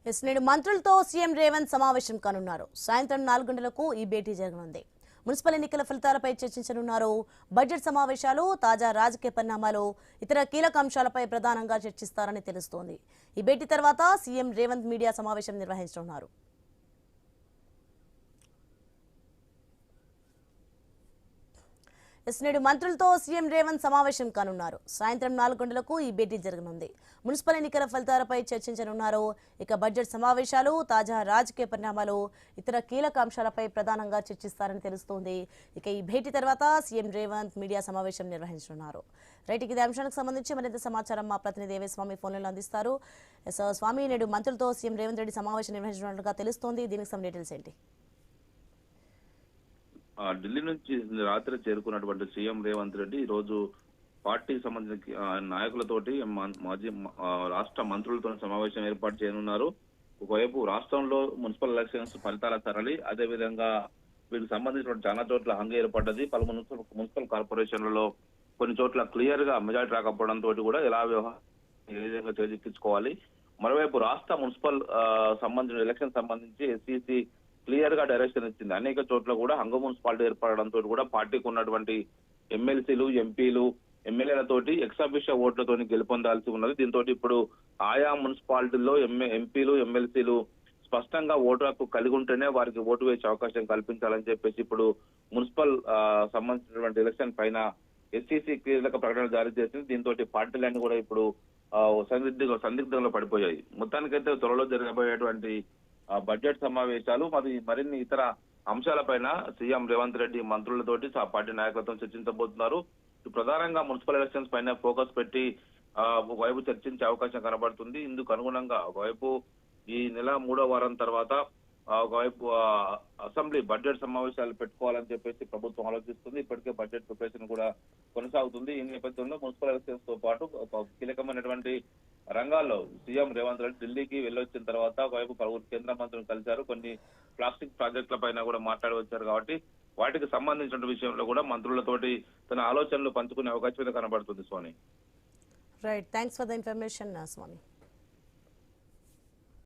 నేడు మంత్రులతో సీఎం రేవంత్ సమావేశం కానున్నారు. సాయంత్రం 4 గంటలకు ఈ భేటీ జరగనుంది. మున్సిపల్ ఎన్నికల ఫలితాలపై చర్చించనున్నారు. బడ్జెట్ సమావేశాలు, తాజా రాజకీయ పరిణామాలు, ఇతర కీలక అంశాలపై ప్రధానంగా చర్చిస్తారని తెలుస్తోంది. ఈ భేటీ తర్వాత సీఎం రేవంత్ మీడియా సమావేశం నిర్వహించనున్నారు. నేడు మంత్రులతో సీఎం రేవంత్ సమావేశం కానున్నారు. సాయంత్రం 4 గంటలకు ఈ భేటీ జరగనుంది. మున్సిపల్ ఎన్నికల ఫలితాలపై చర్చించనున్నారు. ఇక బడ్జెట్ సమావేశాలు, తాజా రాజకీయ పరిణామాలు, ఇతర కీలక అంశాలపై ప్రధానంగా చర్చిస్తారని తెలుస్తోంది. ఇక ఈ భేటీ తర్వాత సీఎం రేవంత్ మీడియా సమావేశం నిర్వహించనున్నారు. రైట్, ఇదే అంశానికి సంబంధించి మరింత సమాచారం మా ప్రతినిధి దేవేస్వామి ఫోన్లలో అందిస్తారు. స్వామి, నేడు మంత్రులతో సీఎం రేవంత్ రెడ్డి సమావేశం నిర్వహించినట్లుగా తెలుస్తోంది. దీనికి సంబంధించిన డీటెయిల్స్ ఏంటి? ఢిల్లీ నుంచి రాత్రి చేరుకున్నటువంటి సీఎం రేవంత్ రెడ్డి ఈ రోజు పార్టీకి సంబంధించిన నాయకులతోటి మాజీ రాష్ట్ర మంత్రులతో సమావేశం ఏర్పాటు చేయనున్నారు. ఒకవైపు రాష్ట్రంలో మున్సిపల్ ఎలక్షన్స్ ఫలితాల సరళి, అదేవిధంగా వీటికి సంబంధించిన చాలా చోట్ల హంగు ఏర్పడ్డది. పలు మున్సిపల్ కార్పొరేషన్లలో కొన్ని చోట్ల క్లియర్ గా మెజారిటీ రాకపోవడంతో కూడా ఎలా ఏ విధంగా చేజిక్కించుకోవాలి. మరోవైపు రాష్ట్ర మున్సిపల్ సంబంధించిన ఎలక్షన్ సంబంధించి ఎస్సీసీ క్లియర్ గా డైరెక్షన్ ఇచ్చింది. అనేక చోట్ల కూడా హంగ మున్సిపాలిటీ ఏర్పడడంతో కూడా పార్టీకి ఉన్నటువంటి ఎమ్మెల్సీలు, ఎంపీలు, ఎమ్మెల్యేలతోటి ఎక్సాఫిషియో ఓట్లతో గెలుపొందాల్సి ఉన్నది. దీంతో ఇప్పుడు ఆయా మున్సిపాలిటీల్లో ఎంపీలు, ఎమ్మెల్సీలు స్పష్టంగా ఓటు హక్కు కలిగి ఉంటేనే వారికి ఓటు వేసే అవకాశం కల్పించాలని చెప్పేసి ఇప్పుడు మున్సిపల్ సంబంధించినటువంటి ఎలక్షన్ పైన ఎస్సీసీ కీలక ప్రకటన జారీ చేసింది. దీంతో పార్టీలన్నీ కూడా ఇప్పుడు సందిగ్ధంలో పడిపోయాయి. మొత్తానికైతే త్వరలో జరగబోయేటువంటి బడ్జెట్ సమావేశాలు మరిన్ని ఇతర అంశాలపైన సీఎం రేవంత్ రెడ్డి మంత్రులతోటి పార్టీ నాయకులతో చర్చించబోతున్నారు. ప్రధానంగా మున్సిపల్ ఎలక్షన్స్ పైన ఫోకస్ పెట్టి ఒకవైపు చర్చించే అవకాశం కనబడుతుంది. ఇందుకు అనుగుణంగా ఒకవైపు ఈ నెల 3వ వారం తర్వాత ఒకవైపు అసెంబ్లీ బడ్జెట్ సమావేశాలు పెట్టుకోవాలని చెప్పేసి ప్రభుత్వం ఆలోచిస్తుంది. ఇప్పటికే బడ్జెట్ ప్రిపరేషన్ కూడా కొనసాగుతుంది. ఈ నేపథ్యంలో మున్సిపల్ ఎలక్షన్స్ తో పాటు కీలకమైనటువంటి రంగాల్లో సీఎం రేవంత్ రెడ్డి ఢిల్లీకి వెళ్ళొచ్చిన తర్వాత ఒకవైపు పలువురు కేంద్ర మంత్రులు కలిశారు. కొన్ని ప్లాస్టిక్ ప్రాజెక్టుల పైన కూడా మాట్లాడి వచ్చారు. కాబట్టి వాటికి సంబంధించిన విషయంలో కూడా మంత్రులతోటి తన ఆలోచనలు పంచుకునే అవకాశం కనబడుతుంది. Soni, right, thanks for the information Swamy.